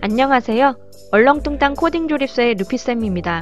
안녕하세요. 얼렁뚱땅 코딩 조립소의 루피쌤입니다.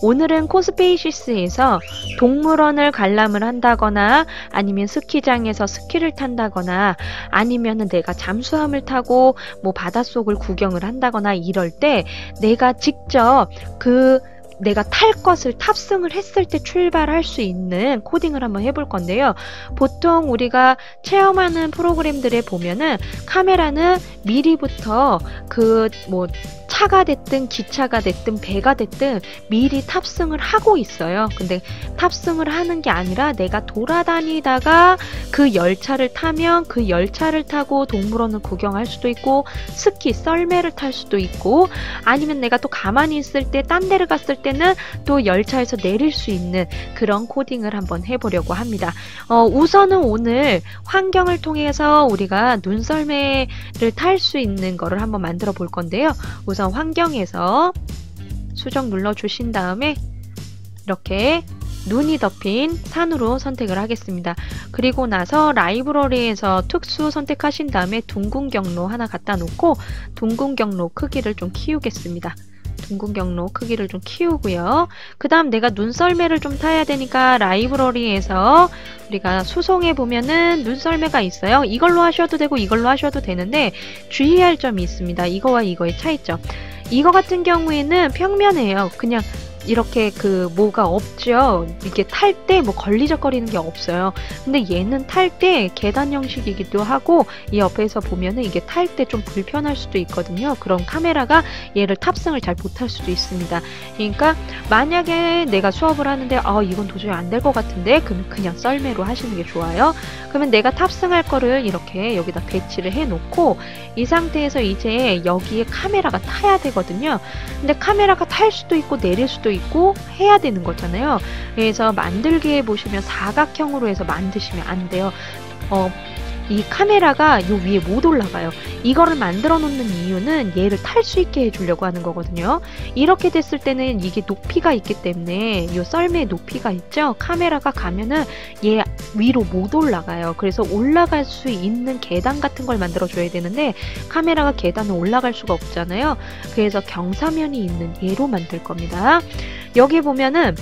오늘은 코스페이시스에서 동물원을 관람을 한다거나 아니면 스키장에서 스키를 탄다거나 아니면 내가 잠수함을 타고 뭐 바닷속을 구경을 한다거나 이럴 때 내가 직접 내가 탈 것을 탑승을 했을 때 출발할 수 있는 코딩을 한번 해볼 건데요. 보통 우리가 체험하는 프로그램들에 보면은 카메라는 미리부터 차가 됐든 기차가 됐든 배가 됐든 미리 탑승을 하고 있어요. 근데 탑승을 하는 게 아니라 내가 돌아다니다가 그 열차를 타면 그 열차를 타고 동물원을 구경할 수도 있고 스키, 썰매를 탈 수도 있고 아니면 내가 또 가만히 있을 때 딴 데를 갔을 때는 또 열차에서 내릴 수 있는 그런 코딩을 한번 해보려고 합니다. 우선은 오늘 환경을 통해서 우리가 눈썰매를 탈 수 있는 거를 한번 만들어 볼 건데요. 우선 환경에서 수정 눌러 주신 다음에 이렇게 눈이 덮인 산으로 선택을 하겠습니다. 그리고 나서 라이브러리에서 특수 선택하신 다음에 둥근 경로 하나 갖다 놓고 둥근 경로 크기를 좀 키우겠습니다. 둥근 경로 크기를 좀 키우고요. 그 다음 내가 눈썰매를 좀 타야 되니까 라이브러리에서 우리가 수송해 보면은 눈썰매가 있어요. 이걸로 하셔도 되고 이걸로 하셔도 되는데 주의할 점이 있습니다. 이거와 이거의 차이점. 이거 같은 경우에는 평면이에요. 그냥 이렇게 뭐가 없죠. 이게 탈 때 뭐 걸리적거리는 게 없어요. 근데 얘는 탈 때 계단 형식이기도 하고 이 옆에서 보면은 이게 탈 때 좀 불편할 수도 있거든요. 그럼 카메라가 얘를 탑승을 잘 못할 수도 있습니다. 그러니까 만약에 내가 수업을 하는데 이건 도저히 안 될 것 같은데 그러면 그냥 썰매로 하시는 게 좋아요. 그러면 내가 탑승할 거를 이렇게 여기다 배치를 해 놓고 이 상태에서 이제 여기에 카메라가 타야 되거든요. 근데 카메라가 탈 수도 있고 내릴 수도 있고 해야 되는 거잖아요. 그래서 만들기에 보시면 사각형으로 해서 만드시면 안 돼요. 이 카메라가 요 위에 못 올라가요. 이거를 만들어 놓는 이유는 얘를 탈 수 있게 해주려고 하는 거거든요. 이렇게 됐을 때는 이게 높이가 있기 때문에 이 썰매의 높이가 있죠. 카메라가 가면은 얘 위로 못 올라가요. 그래서 올라갈 수 있는 계단 같은 걸 만들어 줘야 되는데 카메라가 계단을 올라갈 수가 없잖아요. 그래서 경사면이 있는 얘로 만들 겁니다. 여기 보면은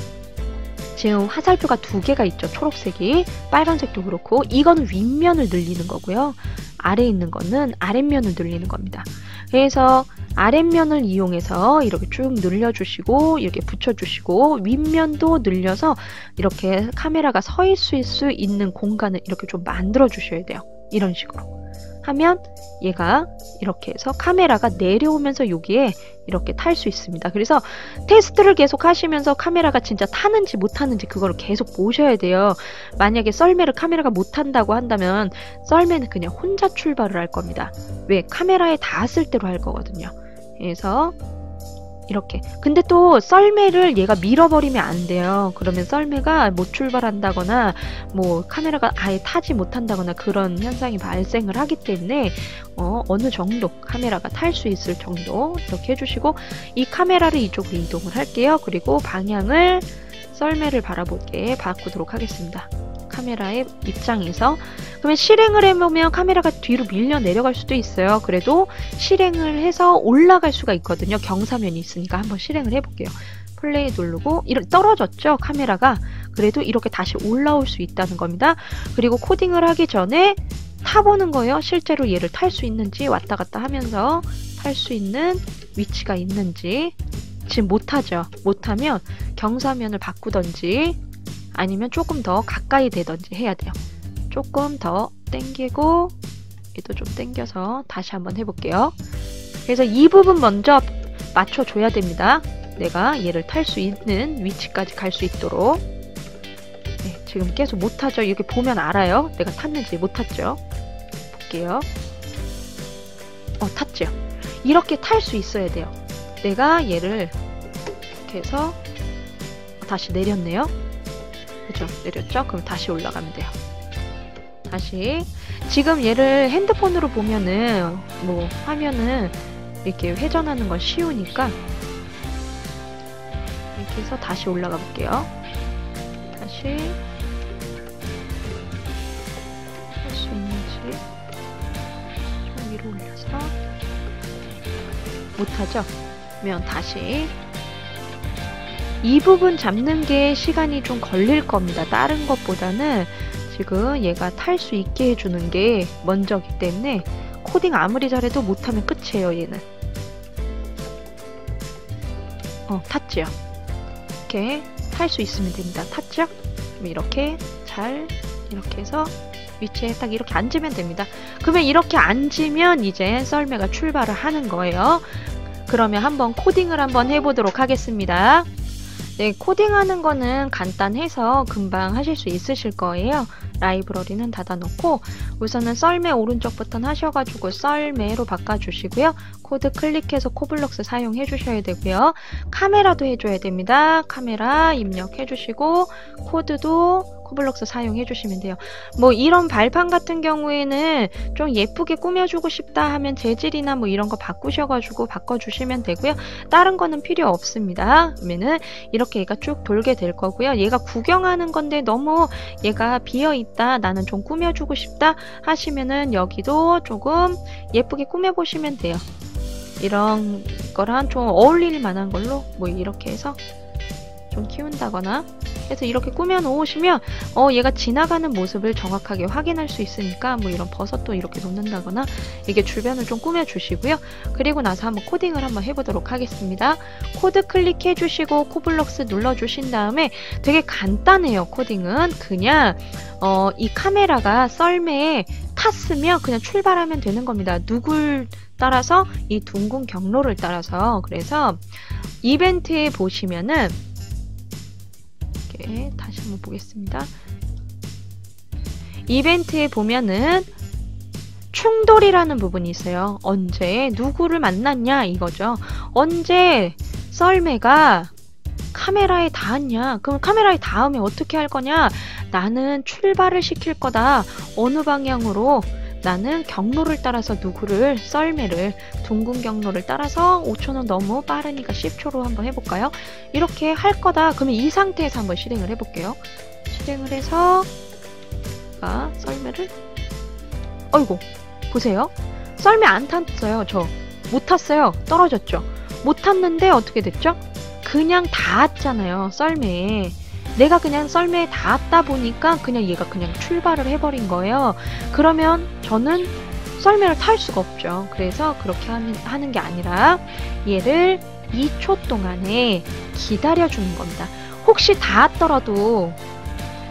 지금 화살표가 두 개가 있죠. 초록색이. 빨간색도 그렇고 이거는 윗면을 늘리는 거고요. 아래에 있는 거는 아랫면을 늘리는 겁니다. 그래서 아랫면을 이용해서 이렇게 쭉 늘려주시고 이렇게 붙여주시고 윗면도 늘려서 이렇게 카메라가 서 있을 수 있는 공간을 이렇게 좀 만들어 주셔야 돼요. 이런 식으로. 하면 얘가 이렇게 해서 카메라가 내려오면서 여기에 이렇게 탈 수 있습니다. 그래서 테스트를 계속 하시면서 카메라가 진짜 타는지 못 타는지 그걸 계속 보셔야 돼요. 만약에 썰매를 카메라가 못 탄다고 한다면 썰매는 그냥 혼자 출발을 할 겁니다. 왜? 카메라에 닿았을 대로 할 거거든요. 그래서 이렇게. 근데 또 썰매를 얘가 밀어버리면 안 돼요. 그러면 썰매가 못 출발한다거나 뭐 카메라가 아예 타지 못한다거나 그런 현상이 발생을 하기 때문에 어느 정도 카메라가 탈 수 있을 정도 이렇게 해주시고 이 카메라를 이쪽으로 이동을 할게요. 그리고 방향을 썰매를 바라보게 바꾸도록 하겠습니다. 카메라의 입장에서. 그러면 실행을 해보면 카메라가 뒤로 밀려 내려갈 수도 있어요. 그래도 실행을 해서 올라갈 수가 있거든요. 경사면이 있으니까 한번 실행을 해볼게요. 플레이 누르고 이렇게 떨어졌죠. 카메라가. 그래도 이렇게 다시 올라올 수 있다는 겁니다. 그리고 코딩을 하기 전에 타보는 거예요. 실제로 얘를 탈 수 있는지 왔다 갔다 하면서 탈 수 있는 위치가 있는지. 지금 못하죠. 못하면 경사면을 바꾸던지 아니면 조금 더 가까이 되던지 해야 돼요. 조금 더 당기고 얘도 좀 당겨서 다시 한번 해볼게요. 그래서 이 부분 먼저 맞춰줘야 됩니다. 내가 얘를 탈 수 있는 위치까지 갈 수 있도록. 네, 지금 계속 못하죠. 이렇게 보면 알아요. 내가 탔는지 못 탔죠. 볼게요. 탔죠. 이렇게 탈 수 있어야 돼요. 내가 얘를 이렇게 해서 다시 내렸네요. 그죠? 내렸죠? 그럼 다시 올라가면 돼요. 다시. 지금 얘를 핸드폰으로 보면은 뭐 화면은 이렇게 회전하는 건 쉬우니까 이렇게 해서 다시 올라가 볼게요. 다시 할 수 있는지 좀 위로 올려서 못하죠? 그러면 다시 이 부분 잡는 게 시간이 좀 걸릴 겁니다. 다른 것보다는 지금 얘가 탈 수 있게 해주는 게 먼저기 때문에 코딩 아무리 잘해도 못하면 끝이에요. 얘는 탔죠? 이렇게 탈 수 있으면 됩니다. 탔죠? 그럼 이렇게 잘 이렇게 해서 위치에 딱 이렇게 앉으면 됩니다. 그러면 이렇게 앉으면 이제 썰매가 출발을 하는 거예요. 그러면 한번 코딩을 한번 해보도록 하겠습니다. 네, 코딩하는 거는 간단해서 금방 하실 수 있으실 거예요. 라이브러리는 닫아놓고 우선은 썰매 오른쪽부터 하셔가지고 썰매로 바꿔주시고요. 코드 클릭해서 코블록스 사용해 주셔야 되고요. 카메라도 해줘야 됩니다. 카메라 입력해 주시고 코드도 코블록스 사용해 주시면 돼요. 뭐 이런 발판 같은 경우에는 좀 예쁘게 꾸며주고 싶다 하면 재질이나 뭐 이런 거 바꾸셔가지고 바꿔주시면 되고요. 다른 거는 필요 없습니다. 그러면은 이렇게 얘가 쭉 돌게 될 거고요. 얘가 구경하는 건데 너무 얘가 비어있다, 나는 좀 꾸며주고 싶다 하시면은 여기도 조금 예쁘게 꾸며보시면 돼요. 이런 거랑 좀 어울릴 만한 걸로 뭐 이렇게 해서 좀 키운다거나 해서 이렇게 꾸며 놓으시면 얘가 지나가는 모습을 정확하게 확인할 수 있으니까 뭐 이런 버섯도 이렇게 놓는다거나 이게 주변을 좀 꾸며 주시고요. 그리고 나서 한번 코딩을 한번 해보도록 하겠습니다. 코드 클릭해 주시고 코블록스 눌러 주신 다음에 되게 간단해요. 코딩은 그냥 이 카메라가 썰매에 탔으면 그냥 출발하면 되는 겁니다. 누굴 따라서? 이 둥근 경로를 따라서. 그래서 이벤트에 보시면은 다시 한번 보겠습니다. 이벤트에 보면은 충돌이라는 부분이 있어요. 언제 누구를 만났냐 이거죠. 언제 썰매가 카메라에 닿았냐. 그럼 카메라에 닿으면 어떻게 할 거냐. 나는 출발을 시킬 거다. 어느 방향으로? 나는 경로를 따라서 누구를, 썰매를, 둥근 경로를 따라서 5초는 너무 빠르니까 10초로 한번 해볼까요? 이렇게 할 거다. 그러면 이 상태에서 한번 실행을 해볼게요. 실행을 해서 썰매를 어이구 보세요. 썰매 안 탔어요. 저 못 탔어요. 떨어졌죠. 못 탔는데 어떻게 됐죠? 그냥 닿았잖아요. 썰매에. 내가 그냥 썰매에 닿았다 보니까 그냥 얘가 그냥 출발을 해버린 거예요. 그러면 저는 썰매를 탈 수가 없죠. 그래서 그렇게 하는 게 아니라 얘를 2초 동안에 기다려주는 겁니다. 혹시 닿았더라도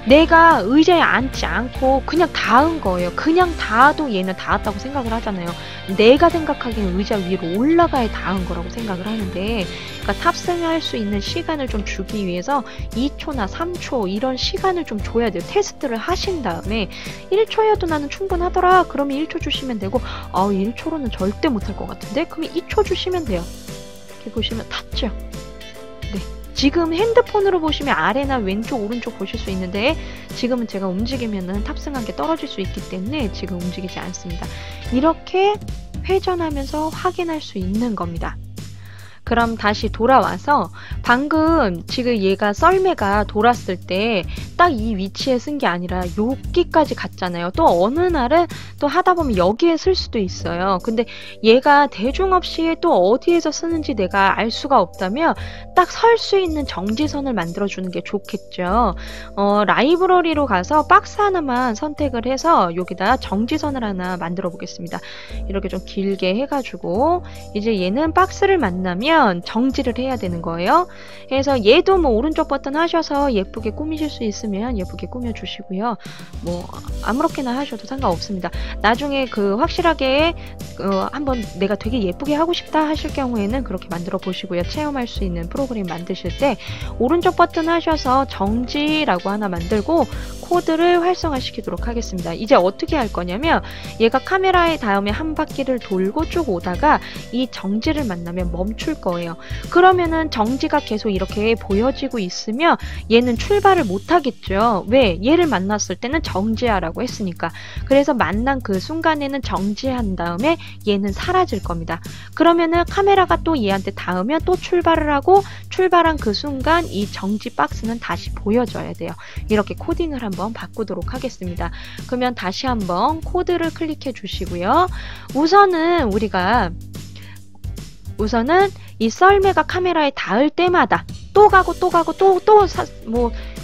내가 의자에 앉지 않고 그냥 닿은 거예요. 그냥 닿아도 얘는 닿았다고 생각을 하잖아요. 내가 생각하기에는 의자 위로 올라가야 닿은 거라고 생각을 하는데, 그러니까 탑승할 수 있는 시간을 좀 주기 위해서 2초나 3초 이런 시간을 좀 줘야 돼요. 테스트를 하신 다음에 1초여도 나는 충분하더라. 그러면 1초 주시면 되고 1초로는 절대 못할 것 같은데? 그러면 2초 주시면 돼요. 이렇게 보시면 탔죠? 네. 지금 핸드폰으로 보시면 아래나 왼쪽 오른쪽 보실 수 있는데 지금은 제가 움직이면은 탑승한 게 떨어질 수 있기 때문에 지금 움직이지 않습니다. 이렇게 회전하면서 확인할 수 있는 겁니다. 그럼 다시 돌아와서 방금 지금 얘가 썰매가 돌았을 때 딱 이 위치에 쓴 게 아니라 여기까지 갔잖아요. 또 어느 날은 또 하다 보면 여기에 쓸 수도 있어요. 근데 얘가 대중 없이 또 어디에서 쓰는지 내가 알 수가 없다면 딱 설 수 있는 정지선을 만들어주는 게 좋겠죠. 라이브러리로 가서 박스 하나만 선택을 해서 여기다 정지선을 하나 만들어 보겠습니다. 이렇게 좀 길게 해가지고 이제 얘는 박스를 만나면 정지를 해야 되는 거예요. 그래서 얘도 뭐 오른쪽 버튼 하셔서 예쁘게 꾸미실 수 있으면 예쁘게 꾸며주시고요. 뭐 아무렇게나 하셔도 상관없습니다. 나중에 확실하게 한번 내가 되게 예쁘게 하고 싶다 하실 경우에는 그렇게 만들어 보시고요. 체험할 수 있는 프로그램 만드실 때 오른쪽 버튼 하셔서 정지라고 하나 만들고 코드를 활성화시키도록 하겠습니다. 이제 어떻게 할 거냐면 얘가 카메라에 닿으면 한 바퀴를 돌고 쭉 오다가 이 정지를 만나면 멈출 거예요. 그러면은 정지가 계속 이렇게 보여지고 있으면 얘는 출발을 못 하겠죠. 왜? 얘를 만났을 때는 정지하라고 했으니까. 그래서 만난 그 순간에는 정지한 다음에 얘는 사라질 겁니다. 그러면은 카메라가 또 얘한테 닿으면 또 출발을 하고 출발한 그 순간 이 정지 박스는 다시 보여줘야 돼요. 이렇게 코딩을 한번 바꾸도록 하겠습니다. 그러면 다시 한번 코드를 클릭해 주시고요. 우선은 우리가 우선은 이 썰매가 카메라에 닿을 때마다 또 가고 또 가고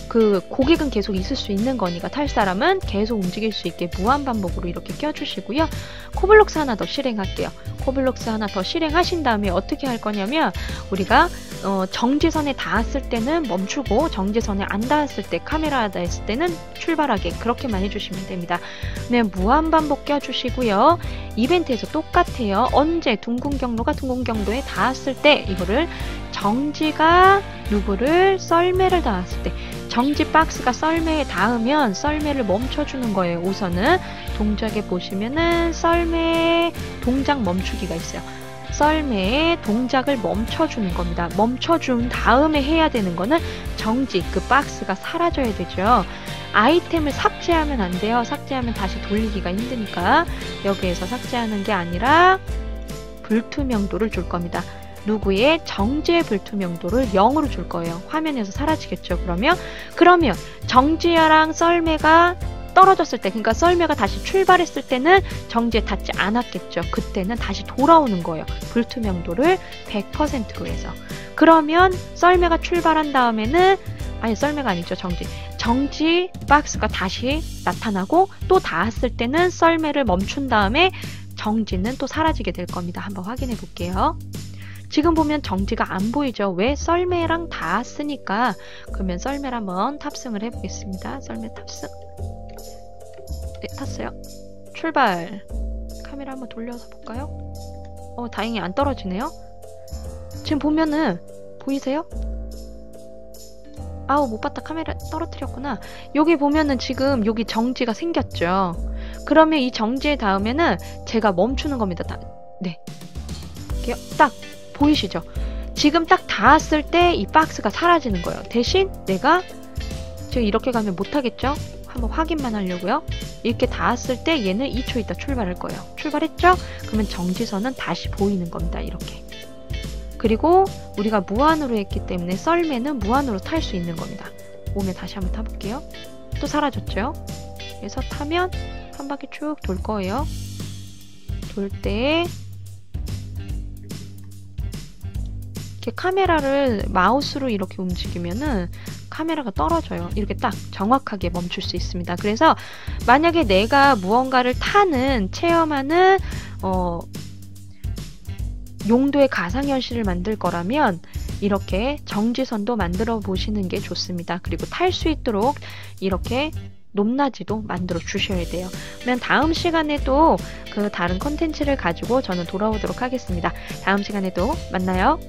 그 고객은 계속 있을 수 있는 거니까 탈 사람은 계속 움직일 수 있게 무한 반복으로 이렇게 껴주시고요. 코블록스 하나 더 실행할게요. 코블록스 하나 더 실행하신 다음에 어떻게 할 거냐면 우리가 정지선에 닿았을 때는 멈추고 정지선에 안 닿았을 때 카메라에 닿았을 때는 출발하게 그렇게만 해주시면 됩니다. 그러면 무한 반복 껴주시고요. 이벤트에서 똑같아요. 언제 둥근 경로에 닿았을 때 이거를 정지가 누구를 썰매를 닿았을 때 정지 박스가 썰매에 닿으면 썰매를 멈춰주는 거예요. 우선은 동작에 보시면은 썰매 동작 멈추기가 있어요. 썰매의 동작을 멈춰주는 겁니다. 멈춰준 다음에 해야 되는 거는 정지, 그 박스가 사라져야 되죠. 아이템을 삭제하면 안 돼요. 삭제하면 다시 돌리기가 힘드니까 여기에서 삭제하는 게 아니라 불투명도를 줄 겁니다. 누구의 정지의 불투명도를 0으로 줄 거예요. 화면에서 사라지겠죠. 그러면 정지랑 썰매가 떨어졌을 때, 그러니까 썰매가 다시 출발했을 때는 정지에 닿지 않았겠죠. 그때는 다시 돌아오는 거예요. 불투명도를 100%로 해서. 그러면 썰매가 출발한 다음에는 아니 썰매가 아니죠. 정지 박스가 다시 나타나고 또 닿았을 때는 썰매를 멈춘 다음에 정지는 또 사라지게 될 겁니다. 한번 확인해 볼게요. 지금 보면 정지가 안 보이죠. 왜? 썰매랑 닿았으니까. 그러면 썰매를 한번 탑승을 해보겠습니다. 썰매 탑승. 네, 탔어요. 출발. 카메라 한번 돌려서 볼까요? 다행히 안 떨어지네요. 지금 보면은 보이세요? 아우, 못 봤다. 카메라 떨어뜨렸구나. 여기 보면은 지금 여기 정지가 생겼죠. 그러면 이 정지에 닿으면은 제가 멈추는 겁니다. 네. 딱 보이시죠? 지금 딱 닿았을 때 이 박스가 사라지는 거예요. 대신 내가 지금 이렇게 가면 못하겠죠? 한번 확인만 하려고요. 이렇게 닿았을 때 얘는 2초 있다 출발할 거예요. 출발했죠? 그러면 정지선은 다시 보이는 겁니다. 이렇게. 그리고 우리가 무한으로 했기 때문에 썰매는 무한으로 탈 수 있는 겁니다. 오면 다시 한번 타볼게요. 또 사라졌죠? 그래서 타면 한 바퀴 쭉 돌 거예요. 돌 때 이렇게 카메라를 마우스로 이렇게 움직이면은 카메라가 떨어져요. 이렇게 딱 정확하게 멈출 수 있습니다. 그래서 만약에 내가 무언가를 타는 체험하는 용도의 가상현실을 만들 거라면 이렇게 정지선도 만들어 보시는 게 좋습니다. 그리고 탈 수 있도록 이렇게 높낮이도 만들어 주셔야 돼요. 그러면 다음 시간에도 그 다른 컨텐츠를 가지고 저는 돌아오도록 하겠습니다. 다음 시간에도 만나요.